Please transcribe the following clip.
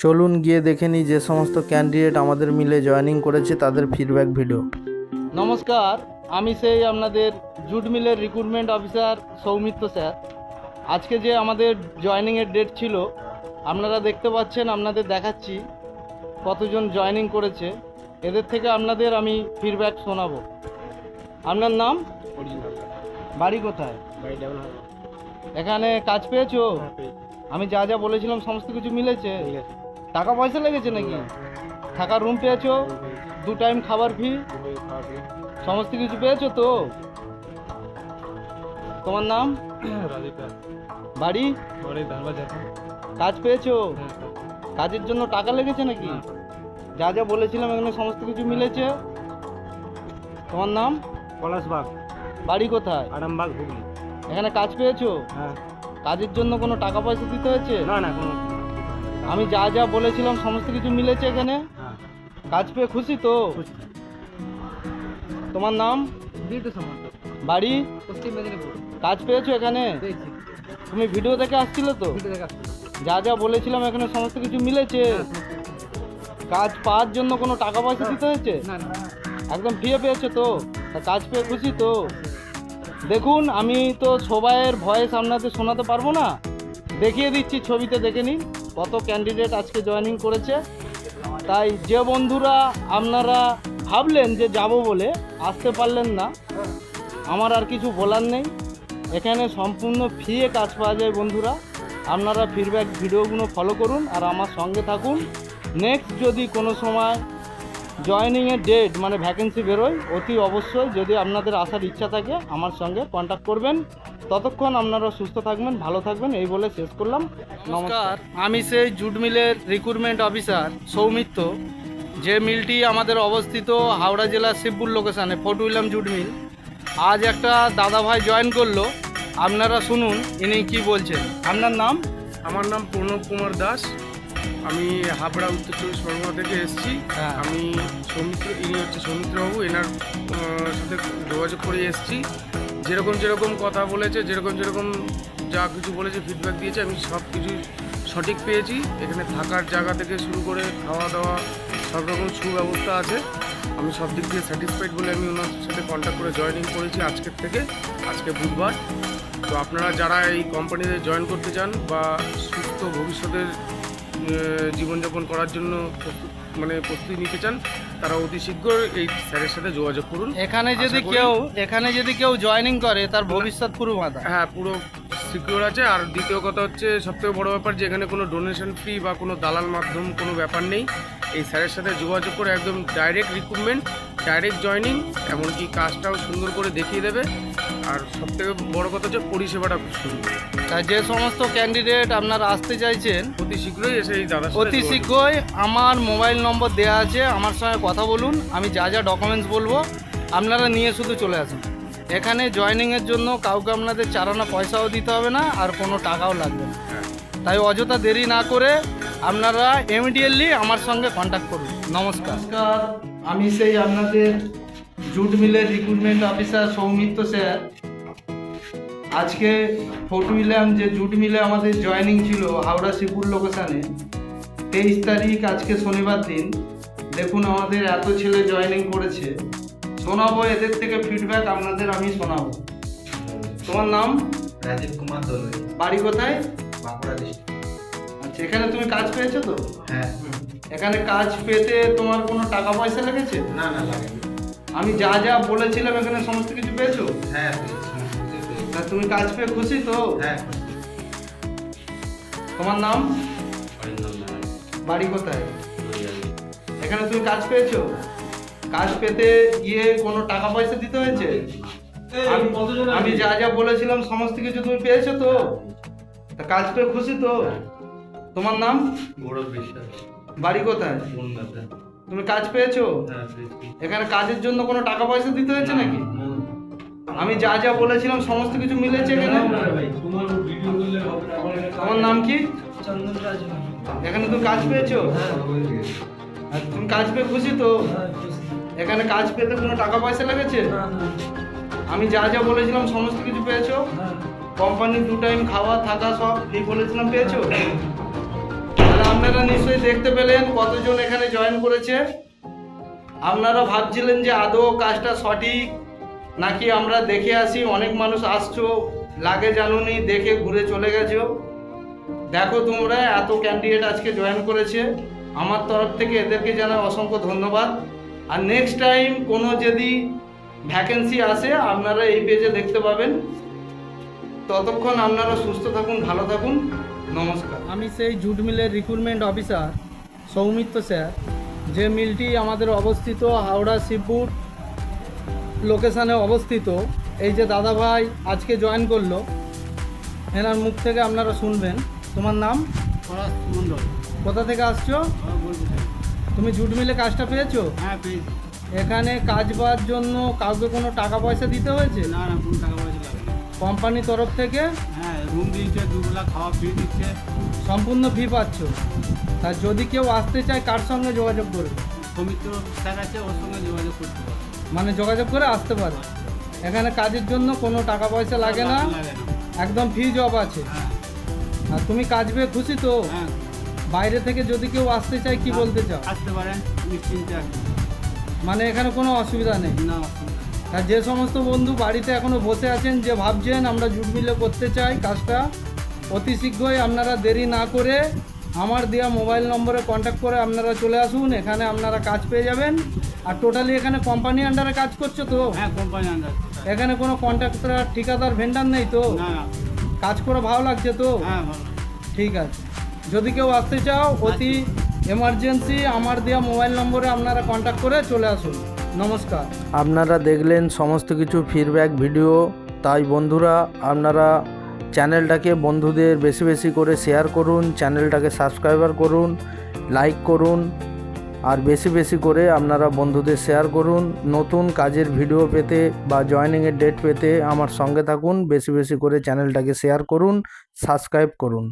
চলুন গিয়ে দেখে নিই যে সমস্ত ক্যান্ডিডেট আমাদের মিলে জয়েনিং করেছে তাদের ফিডব্যাক ভিডিও। নমস্কার, আমি সেই আপনাদের জুট মিলের রিক্রুটমেন্ট অফিসার সৌমিত্র স্যার। আজকে যে আমাদের জয়েনিংয়ের ডেট ছিল আপনারা দেখতে পাচ্ছেন, আপনাদের দেখাচ্ছি কতজন জয়েনিং করেছে। এদের থেকে আপনাদের আমি ফিডব্যাক শোনাবো। আপনার নাম, বাড়ি কোথায়? এখানে কাজ পেয়েছো? আমি যা যা বলেছিলাম সমস্ত কিছু মিলেছে? টাকা পয়সা লেগেছে নাকি? থাকার রুম পেয়েছো? 2 টাইম খাবার ফি সমস্ত কিছু পেয়েছো তো? তোমার নাম, বাড়ি, কাজ পেয়েছো? কাজের জন্য টাকা লেগেছে নাকি? যা যা বলেছিলাম এখানে সমস্ত কিছু মিলেছে? তোমার নাম? পলাশবাগ, বাড়ি কোথায়? আরামবাগ, হুগলি। এখানে কাজ পেয়েছো? হ্যাঁ। কাজের জন্য কোনো টাকা পয়সা দিতে হয়েছে? না না, কোনো। আমি যা যা বলেছিলাম সমস্ত কিছু মিলেছে এখানে? হ্যাঁ। কাজ পেয়ে খুশি তো? তোমার নাম? বিটু সামন্ত, বাড়ি? পশ্চিম মেদিনীপুর। কাজ পেয়েছো এখানে? পেয়েছি, তুমি ভিডিও দেখে আসছিলে তো? ভিডিও দেখে আসছি। যা যা বলেছিলাম এখানে সমস্ত কিছু মিলেছে? কাজ পাওয়ার জন্য কোনো টাকা পয়সা দিতে হয়েছে? না না, একদম ফ্রি পেয়েছো তো? তা কাজ পেয়ে খুশি তো? দেখুন, আমি তো সবাইয়ের ভয়েস আপনাদের শোনাতে পারবো না, দেখিয়ে দিচ্ছি, ছবিতে দেখে নিন কত ক্যান্ডিডেট আজকে জয়েনিং করেছে। তাই যে বন্ধুরা আপনারা ভাবলেন যে যাব বলে আসতে পারলেন না, আমার আর কিছু বলার নেই। এখানে সম্পূর্ণ ফ্রিয়ে কাজ পাওয়া যায় বন্ধুরা। আপনারা ফিডব্যাক ভিডিওগুলো ফলো করুন আর আমার সঙ্গে থাকুন। নেক্সট যদি কোনো সময় জয়েনিংয়ের ডেট মানে ভ্যাকেন্সি বেরোয়, অতি অবশ্যই যদি আপনাদের আসার ইচ্ছা থাকে আমার সঙ্গে কন্ট্যাক্ট করবেন। ততক্ষণ আপনারা সুস্থ থাকবেন, ভালো থাকবেন, এই বলে শেষ করলাম। নমস্কার, আমি সেই জুট মিলের রিক্রুটমেন্ট অফিসার সৌমিত্র। যে মিলটি আমাদের অবস্থিত হাওড়া জেলার শিবপুর লোকেশানে, ফোর্ট উইলিয়াম জুট মিল। আজ একটা দাদাভাই জয়েন করলো, আপনারা শুনুন ইনি কি বলছেন। আপনার নাম? আমার নাম প্রণব কুমার দাস। আমি হাবড়া উত্তর চব্বিশ পরগনা থেকে এসেছি। হ্যাঁ। আমি ইনি হচ্ছে সৌমিত্রবাবু, এনার সাথে যোগাযোগ করে এসেছি। যেরকম কথা বলেছে, যেরকম যা কিছু বলেছে, ফিডব্যাক দিয়েছে, আমি সব কিছু সঠিক পেয়েছি। এখানে থাকার জায়গা থেকে শুরু করে খাওয়া দাওয়া সব রকম সুব্যবস্থা আছে। আমি সব দিক দিয়ে স্যাটিসফাইড বলে আমি ওনার সাথে কন্ট্যাক্ট করে জয়েনিং করেছি আজকের থেকে। আজকে বুধবার। তো আপনারা যারা এই কোম্পানিতে জয়েন করতে চান বা সুস্থ ভবিষ্যতের জীবনযাপন করার জন্য প্রস্তুতি নিতে চান, তারা অতি শীঘ্র এই স্যারের সাথে যোগাযোগ করুন। এখানে যদি কেউ জয়েনিং করে তার ভবিষ্যৎ পুরো বাঁধা। হ্যাঁ, পুরো সিকিউর আছে। আর দ্বিতীয় কথা হচ্ছে, সবথেকে বড় ব্যাপার যে এখানে কোনো ডোনেশন ফি বা কোনো দালাল মাধ্যম কোনো ব্যাপার নেই। এই স্যারের সাথে যোগাযোগ করে একদম ডাইরেক্ট রিক্রুটমেন্ট, ডাইরেক্ট জয়েনিং, এমনকি কাজটাও সুন্দর করে দেখিয়ে দেবে। আর সবথেকে বড় কথা হচ্ছে পরিষেবাটা খুব সুন্দর। তাই যে সমস্ত ক্যান্ডিডেট আপনারা আসতে চাইছেন, অতি শীঘ্রই এসে এই দাদার সাথে অতি যোগাযোগ শীঘ্রই আমার মোবাইল নম্বর দেওয়া আছে, আমার সঙ্গে কথা বলুন। আমি যা যা ডকুমেন্টস বলবো আপনারা নিয়ে শুধু চলে আসুন। এখানে জয়েনিংয়ের জন্য কাউকে আপনাদের চারানা পয়সাও দিতে হবে না, আর কোনো টাকাও লাগবে না। হ্যাঁ। তাই অযথা দেরি না করে আপনারা ইমিডিয়েটলি আমার সঙ্গে কন্ট্যাক্ট করুন। নমস্কার, আমি সেই আপনাদের জুট মিলের রিক্রুটমেন্ট অফিসার সৌমিত্র স্যার। আজকে ফোর্ট উইলিয়াম যে জুট মিলে আমাদের জয়েনিং ছিল হাওড়া শিবপুর লোকেশানে, 23 তারিখ, আজকে শনিবার দিন। দেখুন আমাদের এত ছেলে জয়েনিং করেছে। শোনাবো এদের থেকে ফিডব্যাক আপনাদের, আমি শোনাবো। তোমার নাম? রাজীব কুমার দোলই, বাড়ি কোথায়? বাঁকুড়া ডিস্ট্রিক্ট। আচ্ছা, এখানে তুমি কাজ পেয়েছো তো? হ্যাঁ। এখানে কাজ পেতে তোমার কোনো টাকা পয়সা লেগেছে? না না, লাগেনি। আমি যা যা বলেছিলাম এখানে সমস্ত কিছু পেয়েছো? হ্যাঁ, পেয়েছি, সমস্ত কিছুই পেয়েছি। তা তুমি কাজ পেয়ে খুশি তো? হ্যাঁ। তোমার নাম? অরিন্দম নারায়ণ, বাড়ি কোথায়? নদিয়াদি। এখানে তুমি কাজ পেয়েছো? কাজ পেতে গিয়ে কোনো টাকা পয়সা দিতে হয়েছে? আমি যা যা বলেছিলাম সমস্ত কিছু তুমি পেয়েছো তো? তা কাজ পেয়ে খুশি তো? তোমার নাম? গৌরব বিশ্বাস, বাড়ি কোথায়? বনগাঁতে। তুমি কাজ পেয়েছো? হ্যাঁ, পেয়েছি। এখানে কাজের জন্য কোনো টাকা পয়সা দিতে হয়েছে নাকি? না। আমি যা যা বলেছিলাম সমস্ত কিছু মিলেছে এখানে? তোমার নাম কি? চন্দন রাজ। এখানে তুমি কাজ পেয়েছো? আর তুমি কাজ পেয়ে খুশি তো? এখানে কাজ পেতে কোনো টাকা পয়সা লেগেছে? আমি যা যা বলেছিলাম সমস্ত কিছু পেয়েছো? কোম্পানি 2 টাইম খাওয়া থাকা সব এই বলেছিলাম পেয়েছো? তাহলে আমি আপনারা নিশ্চয়ই দেখতে পেলেন কতজন এখানে জয়েন করেছে। আপনারা ভাবছিলেন যে আদৌ কাজটা সঠিক নাকি আমরা দেখে আসি, অনেক মানুষ আসছো লাগে জানুনি, দেখে ঘুরে চলে গেছো। দেখো তোমরা এত ক্যান্ডিডেট আজকে জয়েন করেছে, আমার তরফ থেকে এদেরকে জানাই অসংখ্য ধন্যবাদ। আর নেক্সট টাইম কোনো যদি ভ্যাকেন্সি আসে আপনারা এই পেজে দেখতে পাবেন। ততক্ষণ আপনারা সুস্থ থাকুন, ভালো থাকুন, নমস্কার। আমি সেই জুট মিলের রিক্রুটমেন্ট অফিসার সৌমিত্র স্যার। যে মিলটি আমাদের অবস্থিত হাওড়া শিবপুর লোকেশানে অবস্থিত। এই যে দাদা ভাই আজকে জয়েন করলো, এনার মুখ থেকে আপনারা শুনবেন। তোমার নাম? পলাশ মণ্ডল। কোথা থেকে আসছো? তুমি জুট মিলে কাজটা পেয়েছো? হ্যাঁ পেয়েছি। এখানে কাজ পাওয়ার জন্য কাউকে কোনো টাকা পয়সা দিতে হয়েছে? না না, কোনো টাকা পয়সা লাগে না। কোম্পানির তরফ থেকে হ্যাঁ, রুম দিচ্ছে, দুবেলা খাওয়া ফ্রি দিচ্ছে। সম্পূর্ণ ফি পাচ্ছ। আর যদি কেউ আসতে চায় কার সঙ্গে যোগাযোগ করবে? সৌমিত্র স্যার আছে, ওর সঙ্গে যোগাযোগ করতে পারে। মানে যোগাযোগ করে আসতে পারে। এখানে কাজের জন্য কোনো টাকা পয়সা লাগে না, লাগে না। একদম ফ্রি জব আছে। হ্যাঁ আর তুমি কাজ পেয়ে খুশি তো? হ্যাঁ, বাইরে থেকে যদি কেউ আসতে চায় কি বলতে চাও? আসতে পারেন নিশ্চিন্তে আসতে। মানে এখানে কোনো অসুবিধা নেই। না অসুবিধা নেই। আর যে সমস্ত বন্ধু বাড়িতে এখনও বসে আছেন, যে ভাবছেন আমরা জুট মিলে করতে চাই কাজটা, অতি শীঘ্রই আপনারা দেরি না করে আমার দেওয়া মোবাইল নম্বরে কন্ট্যাক্ট করে আপনারা চলে আসুন। এখানে আপনারা কাজ পেয়ে যাবেন। আর টোটালি এখানে কোম্পানি আন্ডারে কাজ করছো তো? হ্যাঁ, কোম্পানি আন্ডার। এখানে কোনো কন্ট্রাক্টর, ঠিকাদার, ভেন্ডার নেই তো? না না। কাজ করে ভালো লাগছে তো? হ্যাঁ ভালো। ঠিক আছে। যদি কেউ আসতে চাও অতি এমার্জেন্সি আমার দেওয়া মোবাইল নম্বরে আপনারা কন্ট্যাক্ট করে চলে আসুন। নমস্কার। আপনারা দেখলেন সমস্ত কিছু ফিডব্যাক ভিডিও। তাই বন্ধুরা আপনারা চ্যানেলটাকে বন্ধুদের বেশি বেশি করে শেয়ার করুন, চ্যানেলটাকে সাবস্ক্রাইবার করুন, লাইক করুন, আর বেশি বেশি করে আপনারা বন্ধুদের শেয়ার করুন। নতুন কাজের ভিডিও পেতে বা জয়েনিংয়ের ডেট পেতে আমার সঙ্গে থাকুন। বেশি বেশি করে চ্যানেলটাকে শেয়ার করুন, সাবস্ক্রাইব করুন।